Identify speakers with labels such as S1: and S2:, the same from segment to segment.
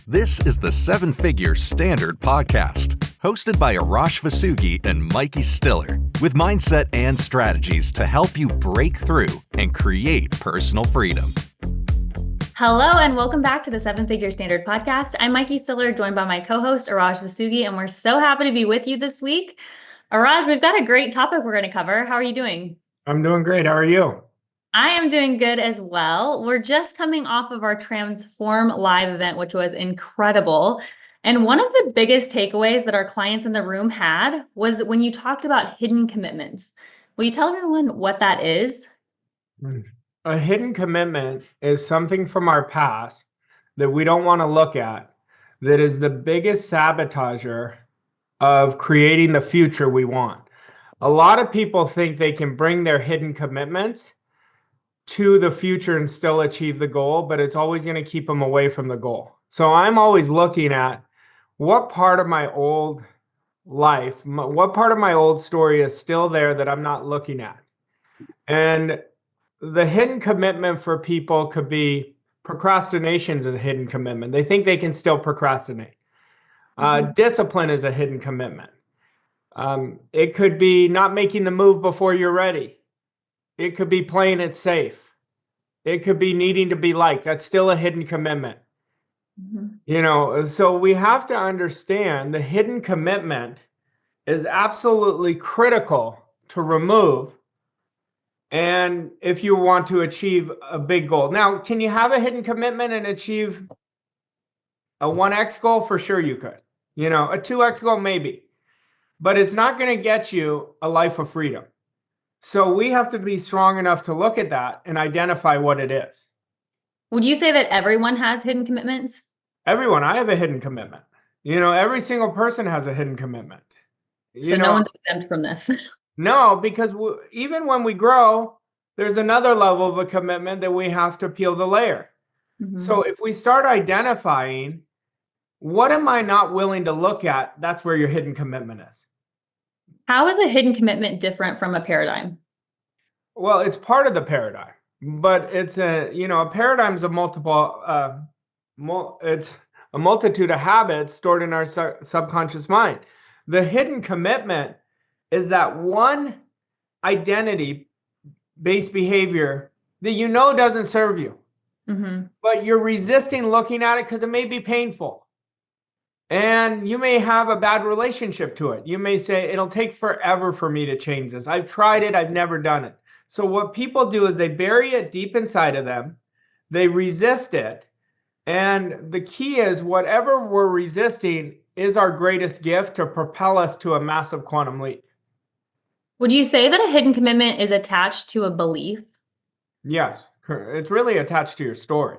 S1: This is the Seven Figure Standard Podcast, hosted by Arash Vasugi and Mykie Stiller, with mindset and strategies to help you break through and create personal freedom.
S2: Hello, and welcome back to the Seven Figure Standard Podcast. I'm Mykie Stiller, joined by my co-host, Arash Vasugi, and we're so happy to be with you this week. Arash, we've got a great topic we're going to cover. How are you doing?
S3: I'm doing great. How are you?
S2: I am doing good as well. We're just coming off of our Transform Live event, which was incredible. And one of the biggest takeaways that our clients in the room had was when you talked about hidden commitments. Will you tell everyone what that is?
S3: A hidden commitment is something from our past that we don't want to look at, that is the biggest sabotager of creating the future we want. A lot of people think they can bring their hidden commitments to the future and still achieve the goal, but it's always going to keep them away from the goal. So I'm always looking at what part of my old life, what part of my old story is still there that I'm not looking at. And the hidden commitment for people could be procrastination is a hidden commitment. They think they can still procrastinate. Discipline is a hidden commitment. It could be not making the move before you're ready. It could be playing it safe. It could be needing to be liked. That's still a hidden commitment. So we have to understand the hidden commitment is absolutely critical to remove. And if you want to achieve a big goal. Now, can you have a hidden commitment and achieve a 1x goal? For sure you could. A 2x goal maybe. But it's not going to get you a life of freedom. So we have to be strong enough to look at that and identify what it is.
S2: Would you say that everyone has hidden commitments?
S3: Everyone. I have a hidden commitment. Every single person has a hidden commitment.
S2: So no one's exempt from this.
S3: No, because even when we grow, there's another level of a commitment that we have to peel the layer. So if we start identifying, what am I not willing to look at? That's where your hidden commitment is.
S2: How is a hidden commitment different from a paradigm?
S3: Well, it's part of the paradigm, but it's a paradigm is it's a multitude of habits stored in our subconscious mind. The hidden commitment is that one identity-based behavior that doesn't serve you, but you're resisting looking at it because it may be painful. And you may have a bad relationship to it. You may say, it'll take forever for me to change this. I've tried it. I've never done it. So what people do is they bury it deep inside of them. They resist it. And the key is whatever we're resisting is our greatest gift to propel us to a massive quantum leap.
S2: Would you say that a hidden commitment is attached to a belief?
S3: Yes. It's really attached to your story.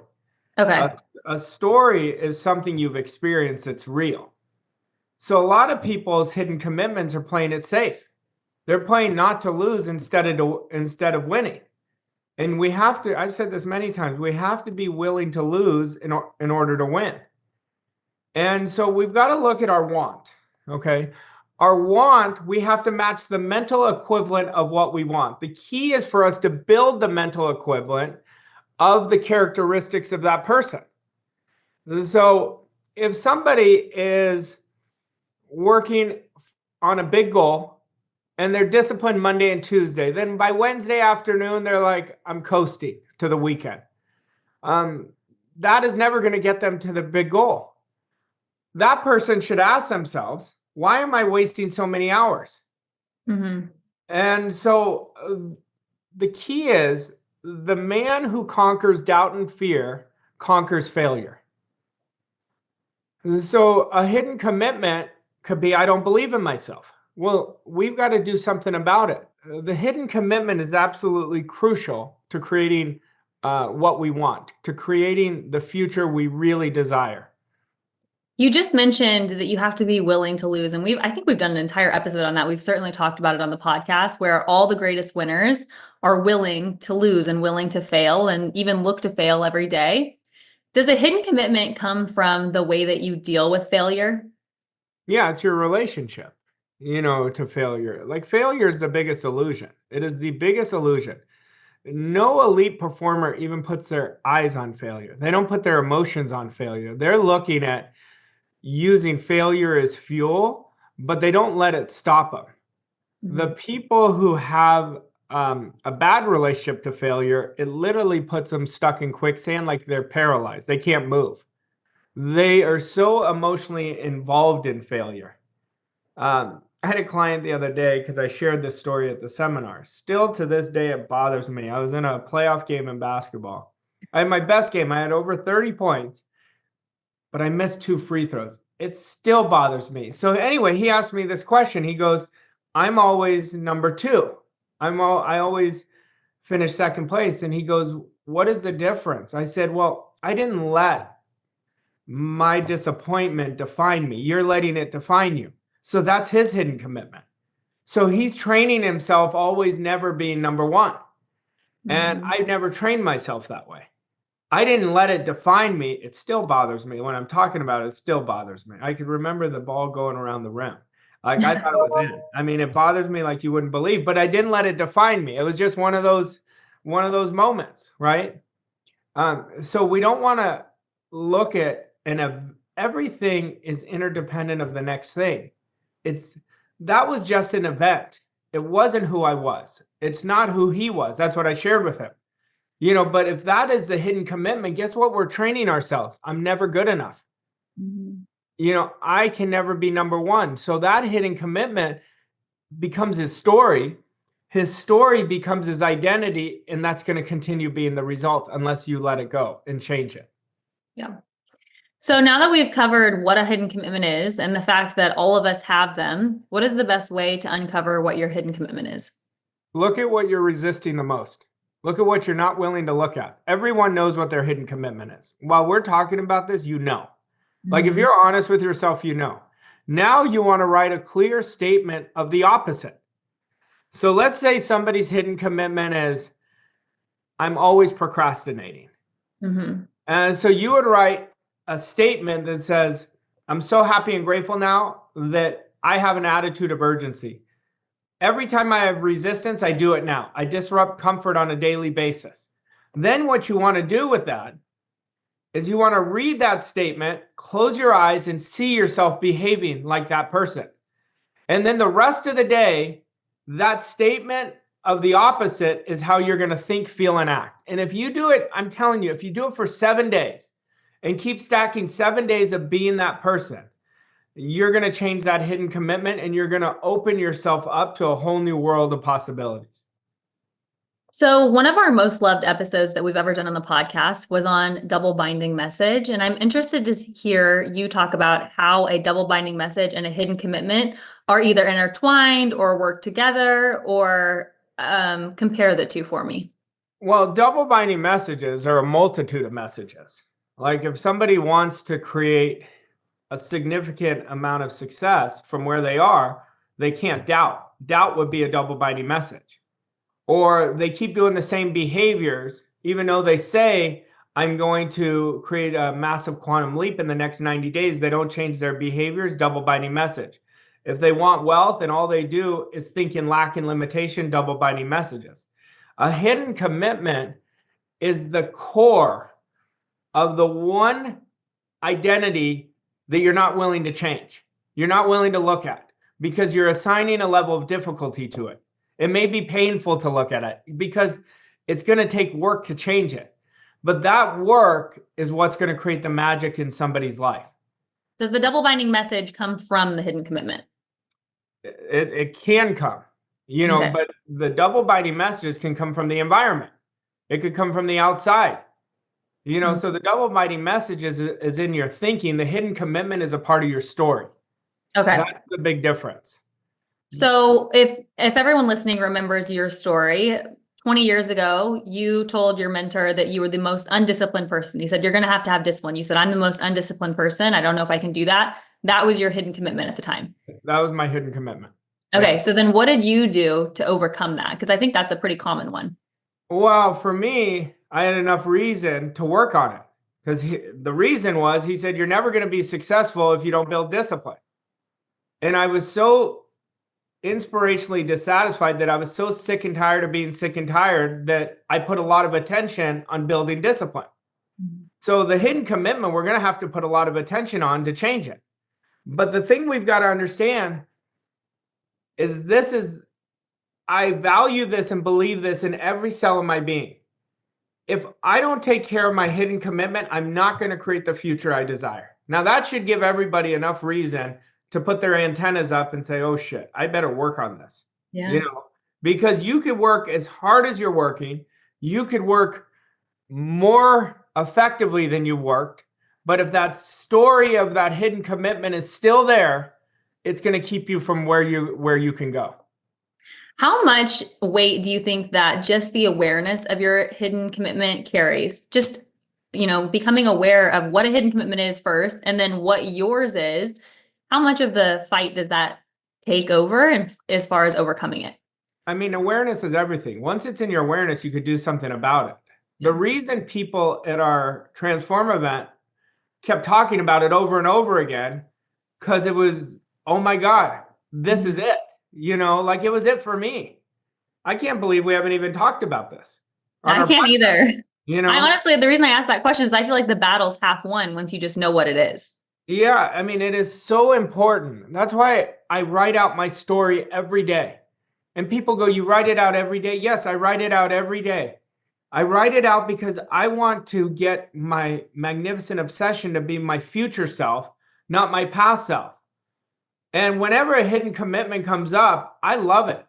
S2: Okay.
S3: A story is something you've experienced that's real. So a lot of people's hidden commitments are playing it safe. They're playing not to lose instead of winning. And we have to, I've said this many times, we have to be willing to lose in order to win. And so we've got to look at our want, okay? Our want, we have to match the mental equivalent of what we want. The key is for us to build the mental equivalent of the characteristics of that person. So if somebody is working on a big goal and they're disciplined Monday and Tuesday, then by Wednesday afternoon, they're like, I'm coasting to the weekend. That is never going to get them to the big goal. That person should ask themselves, why am I wasting so many hours? And so the key is, the man who conquers doubt and fear conquers failure. So a hidden commitment could be, I don't believe in myself. Well, we've got to do something about it. The hidden commitment is absolutely crucial to creating what we want, to creating the future we really desire.
S2: You just mentioned that you have to be willing to lose. And I think we've done an entire episode on that. We've certainly talked about it on the podcast, where all the greatest winners are willing to lose and willing to fail and even look to fail every day. Does a hidden commitment come from the way that you deal with failure?
S3: Yeah, it's your relationship, to failure. Like failure is the biggest illusion. It is the biggest illusion. no elite performer even puts their eyes on failure. They don't put their emotions on failure. They're looking at using failure as fuel, but they don't let it stop them. The people who have a bad relationship to failure, it literally puts them stuck in quicksand, like they're paralyzed. They can't move. They are so emotionally involved in failure. I had a client the other day because I shared this story at the seminar. Still to this day, it bothers me. I was in a playoff game in basketball. I had my best game. I had over 30 points, but I missed 2 free throws. It still bothers me. So anyway, he asked me this question. He goes, I'm always number 2. I always finish second place. And he goes, what is the difference? I said, well, I didn't let my disappointment define me. You're letting it define you. So that's his hidden commitment. So he's training himself always never being number 1. And I've never trained myself that way. I didn't let it define me. It still bothers me. When I'm talking about it, it still bothers me. I could remember the ball going around the rim. Like I thought it was in. I mean, it bothers me like you wouldn't believe, but I didn't let it define me. It was just one of those moments, right? So we don't want to look at, and everything is interdependent of the next thing. That was just an event. It wasn't who I was. It's not who he was. That's what I shared with him. But if that is the hidden commitment, guess what? We're training ourselves. I'm never good enough. I can never be number 1. So that hidden commitment becomes his story. His story becomes his identity, and that's going to continue being the result unless you let it go and change it.
S2: Yeah. So now that we've covered what a hidden commitment is and the fact that all of us have them, what is the best way to uncover what your hidden commitment is?
S3: Look at what you're resisting the most. Look at what you're not willing to look at. Everyone knows what their hidden commitment is. While we're talking about this, Like if you're honest with yourself, Now you want to write a clear statement of the opposite. So let's say somebody's hidden commitment is, I'm always procrastinating. And so you would write a statement that says, I'm so happy and grateful now that I have an attitude of urgency. Every time I have resistance, I do it now. I disrupt comfort on a daily basis. Then what you want to do with that is you want to read that statement, close your eyes, and see yourself behaving like that person. And then the rest of the day, that statement of the opposite is how you're going to think, feel, and act. And if you do it, I'm telling you, if you do it for 7 days and keep stacking 7 days of being that person, you're going to change that hidden commitment and you're going to open yourself up to a whole new world of possibilities.
S2: So one of our most loved episodes that we've ever done on the podcast was on double binding message. And I'm interested to hear you talk about how a double binding message and a hidden commitment are either intertwined or work together, or compare the two for me.
S3: Well, double binding messages are a multitude of messages. Like if somebody wants to create a significant amount of success from where they are, they can't doubt. Doubt would be a double binding message. Or they keep doing the same behaviors, even though they say, I'm going to create a massive quantum leap in the next 90 days. They don't change their behaviors, double binding message. If they want wealth and all they do is think in lack and limitation, double binding messages. A hidden commitment is the core of the one identity that you're not willing to change. You're not willing to look at because you're assigning a level of difficulty to it. It may be painful to look at it because it's going to take work to change it. But that work is what's going to create the magic in somebody's life.
S2: Does the double binding message come from the hidden commitment?
S3: It can come,
S2: Okay.
S3: but the double binding messages can come from the environment. It could come from the outside. So the double binding message is in your thinking. The hidden commitment is a part of your story.
S2: Okay.
S3: That's the big difference.
S2: So if everyone listening remembers your story, 20 years ago, you told your mentor that you were the most undisciplined person. You said, you're going to have discipline. You said, I'm the most undisciplined person. I don't know if I can do that. That was your hidden commitment at the time.
S3: That was my hidden commitment.
S2: Okay.
S3: Yeah.
S2: So then what did you do to overcome that? Because I think that's a pretty common one.
S3: Well, for me, I had enough reason to work on it because the reason was he said, you're never going to be successful if you don't build discipline. And I was so inspirationally dissatisfied that I was so sick and tired of being sick and tired that I put a lot of attention on building discipline. So the hidden commitment, we're going to have to put a lot of attention on to change it. But the thing we've got to understand is I value this and believe this in every cell of my being. If I don't take care of my hidden commitment, I'm not going to create the future I desire. Now, that should give everybody enough reason to put their antennas up and say, oh shit, I better work on this.
S2: Yeah.
S3: Because you could work as hard as you're working. You could work more effectively than you worked. But if that story of that hidden commitment is still there, it's going to keep you from where you can go.
S2: How much weight do you think that just the awareness of your hidden commitment carries? Just, becoming aware of what a hidden commitment is first, and then what yours is. How much of the fight does that take over, and as far as overcoming it?
S3: I mean, awareness is everything. Once it's in your awareness, you could do something about it. The reason people at our Transform event kept talking about it over and over again, because it was, oh my God, this is it. Like it was it for me. I can't believe we haven't even talked about this.
S2: I can't either.
S3: I
S2: honestly, the reason I asked that question is I feel like the battle's half won once you just know what it is.
S3: Yeah, I mean, it is so important. That's why I write out my story every day. And people go, you write it out every day? Yes, I write it out every day. I write it out because I want to get my magnificent obsession to be my future self, not my past self. And whenever a hidden commitment comes up, I love it.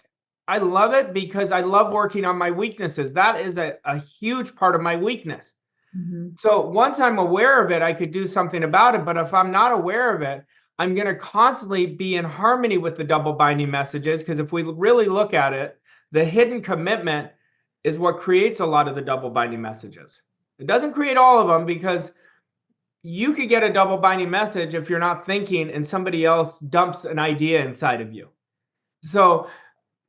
S3: I love it because I love working on my weaknesses. That is a huge part of my weakness. Mm-hmm. So once I'm aware of it, I could do something about it. But if I'm not aware of it, I'm going to constantly be in harmony with the double binding messages. Because if we really look at it, the hidden commitment is what creates a lot of the double binding messages. It doesn't create all of them, because you could get a double binding message if you're not thinking and somebody else dumps an idea inside of you. So,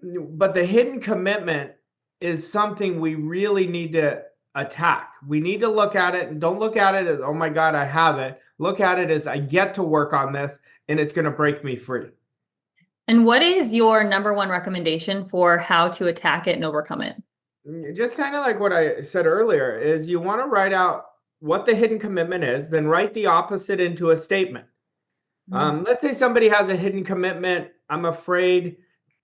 S3: but the hidden commitment is something we really need to attack. We need to look at it, and don't look at it as, oh my God, I have it. Look at it as I get to work on this and it's going to break me free.
S2: And what is your number one recommendation for how to attack it and overcome it?
S3: Just kind of like what I said earlier, is you want to write out what the hidden commitment is, then write the opposite into a statement. Mm-hmm. Let's say somebody has a hidden commitment. I'm afraid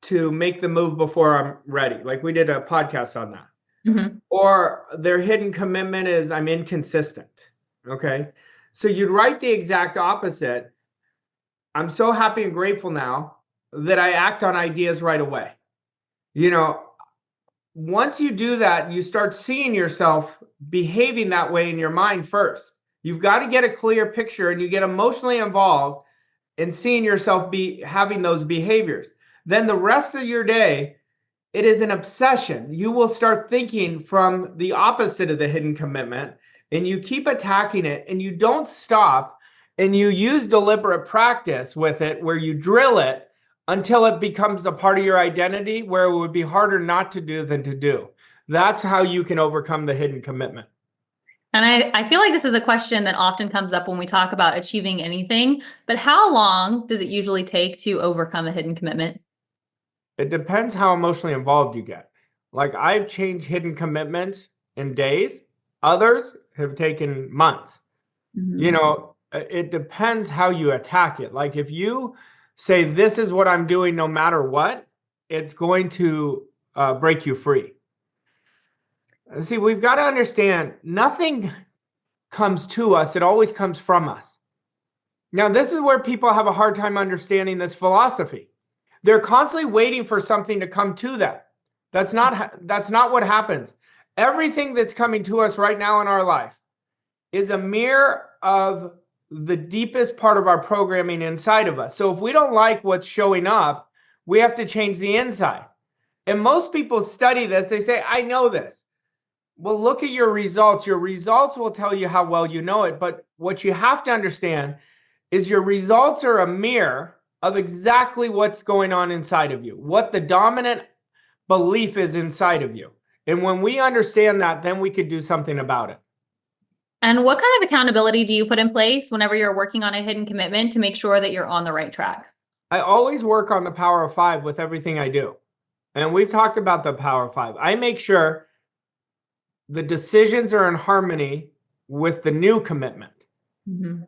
S3: to make the move before I'm ready. Like we did a podcast on that. Mm-hmm. Or their hidden commitment is I'm inconsistent. Okay. So you'd write the exact opposite. I'm so happy and grateful now that I act on ideas right away. Once you do that, you start seeing yourself behaving that way in your mind first. You've got to get a clear picture, and you get emotionally involved in seeing yourself having those behaviors. Then the rest of your day, it is an obsession. You will start thinking from the opposite of the hidden commitment, and you keep attacking it, and you don't stop, and you use deliberate practice with it where you drill it until it becomes a part of your identity, where it would be harder not to do than to do. That's how you can overcome the hidden commitment.
S2: And I feel like this is a question that often comes up when we talk about achieving anything, but how long does it usually take to overcome a hidden commitment?
S3: It depends how emotionally involved you get. Like I've changed hidden commitments in days. Others have taken months. Mm-hmm. It depends how you attack it. Like if you say, this is what I'm doing no matter what, it's going to break you free. See, we've got to understand nothing comes to us. It always comes from us. Now, this is where people have a hard time understanding this philosophy. They're constantly waiting for something to come to them. That's not what happens. Everything that's coming to us right now in our life is a mirror of the deepest part of our programming inside of us. So if we don't like what's showing up, we have to change the inside. And most people study this. They say, I know this. Well, look at your results. Your results will tell you how well you know it. But what you have to understand is your results are a mirror of exactly what's going on inside of you, what the dominant belief is inside of you. And when we understand that, then we could do something about it.
S2: And what kind of accountability do you put in place whenever you're working on a hidden commitment to make sure that you're on the right track?
S3: I always work on the power of 5 with everything I do. And we've talked about the power of 5. I make sure the decisions are in harmony with the new commitment.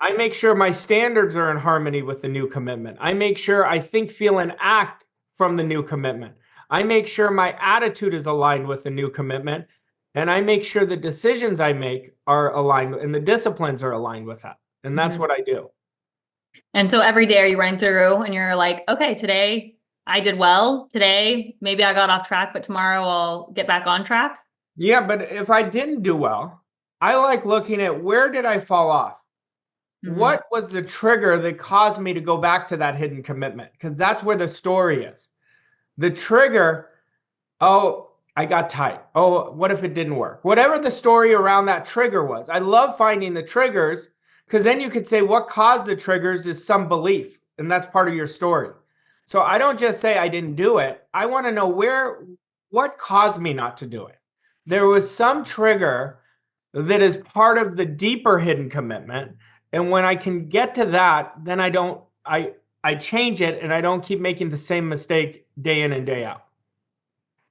S3: I make sure my standards are in harmony with the new commitment. I make sure I think, feel, and act from the new commitment. I make sure my attitude is aligned with the new commitment. And I make sure the decisions I make are aligned and the disciplines are aligned with that. And that's what I do.
S2: And so every day are you running through and you're like, okay, today I did well. Today, maybe I got off track, but tomorrow I'll get back on track.
S3: Yeah, but if I didn't do well, I like looking at where did I fall off? What was the trigger that caused me to go back to that hidden commitment? Because that's where the story is. The trigger, oh, I got tight. Oh, what if it didn't work? Whatever the story around that trigger was. I love finding the triggers because then you could say what caused the triggers is some belief, and that's part of your story. So I don't just say I didn't do it. I want to know what caused me not to do it. There was some trigger that is part of the deeper hidden commitment. And when I can get to that, then I change it and I don't keep making the same mistake day in and day out.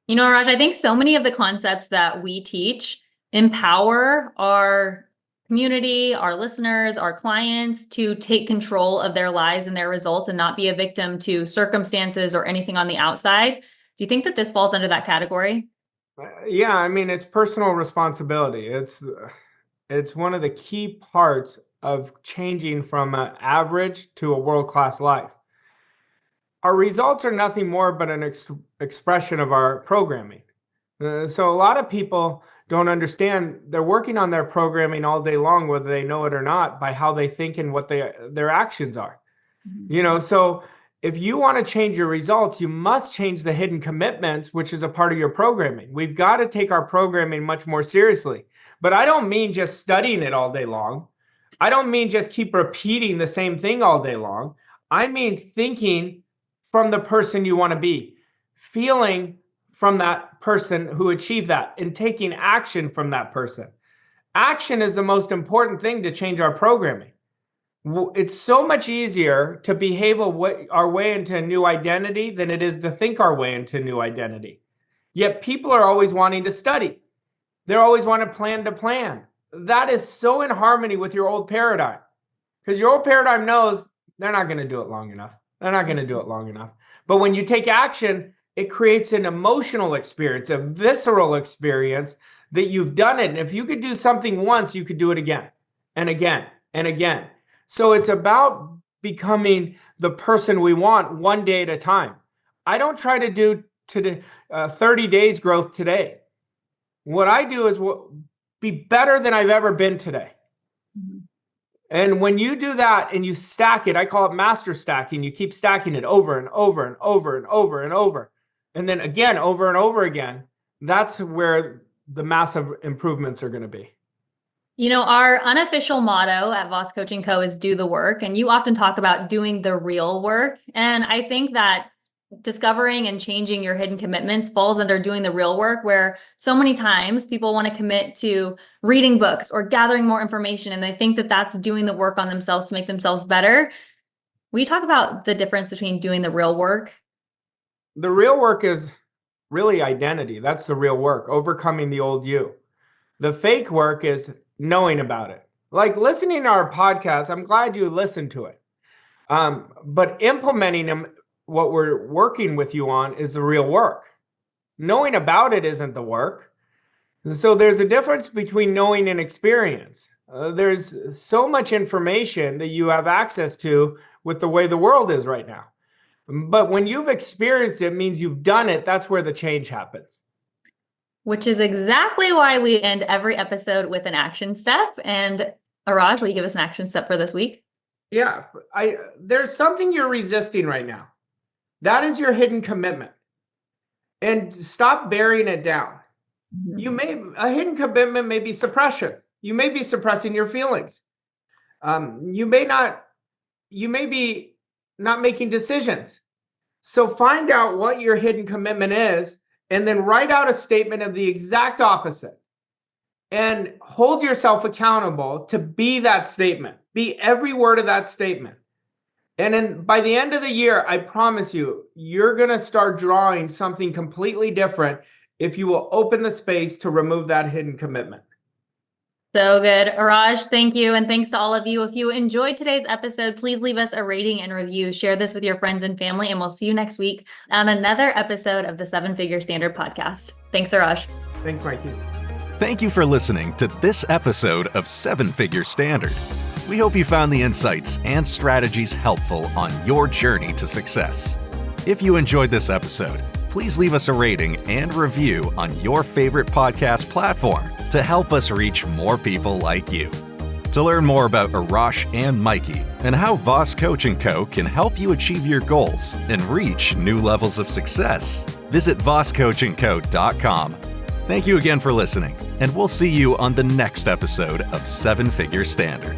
S2: You know, Raj, I think so many of the concepts that we teach empower our community, our listeners, our clients to take control of their lives and their results and not be a victim to circumstances or anything on the outside. Do you think that this falls under that category?
S3: Yeah, I mean, it's personal responsibility. It's one of the key parts of changing from an average to a world-class life. Our results are nothing more but an expression of our programming. So a lot of people don't understand they're working on their programming all day long, whether they know it or not, by how they think and what their actions are. So if you want to change your results, you must change the hidden commitments, which is a part of your programming. We've got to take our programming much more seriously. But I don't mean just studying it all day long. I don't mean just keep repeating the same thing all day long. I mean thinking from the person you want to be, feeling from that person who achieved that, and taking action from that person. Action is the most important thing to change our programming. It's so much easier to behave our way into a new identity than it is to think our way into a new identity. Yet people are always wanting to study. They always want to plan. That is so in harmony with your old paradigm. Because your old paradigm knows they're not going to do it long enough. They're not going to do it long enough. But when you take action, it creates an emotional experience, a visceral experience that you've done it. And if you could do something once, you could do it again and again and again. So it's about becoming the person we want one day at a time. I don't try to do 30 days growth today. What I do is be better than I've ever been today. And when you do that and you stack it, I call it master stacking. You keep stacking it over and over and over and over and over. And then again, over and over again. That's where the massive improvements are going to be.
S2: You know, our unofficial motto at Voss Coaching Co. is do the work. And you often talk about doing the real work. And I think that discovering and changing your hidden commitments falls under doing the real work, where so many times people want to commit to reading books or gathering more information, and they think that that's doing the work on themselves to make themselves better. We talk about the difference between doing the real work.
S3: The real work is really identity. That's the real work, overcoming the old you. The fake work is knowing about it. Like listening to our podcast, I'm glad you listened to it. But implementing them, what we're working with you on, is the real work. Knowing about it isn't the work. So there's a difference between knowing and experience. There's so much information that you have access to with the way the world is right now. But when you've experienced it, means you've done it. That's where the change happens.
S2: Which is exactly why we end every episode with an action step. And Arash, will you give us an action step for this week?
S3: Yeah, there's something you're resisting right now. That is your hidden commitment. And stop burying it down. A hidden commitment may be suppression. You may be suppressing your feelings. You may be not making decisions. So find out what your hidden commitment is, and then write out a statement of the exact opposite. And hold yourself accountable to be that statement. Be every word of that statement. And then by the end of the year, I promise you, you're going to start drawing something completely different if you will open the space to remove that hidden commitment.
S2: So good. Arash, thank you. And thanks to all of you. If you enjoyed today's episode, please leave us a rating and review. Share this with your friends and family, and we'll see you next week on another episode of the 7-Figure Standard podcast. Thanks, Arash.
S3: Thanks, Mykie.
S1: Thank you for listening to this episode of 7-Figure Standard. We hope you found the insights and strategies helpful on your journey to success. If you enjoyed this episode, please leave us a rating and review on your favorite podcast platform to help us reach more people like you. To learn more about Arash and Mykie and how Voss Coach & Co. can help you achieve your goals and reach new levels of success, visit vosscoachandco.com. Thank you again for listening, and we'll see you on the next episode of 7-Figure Standard.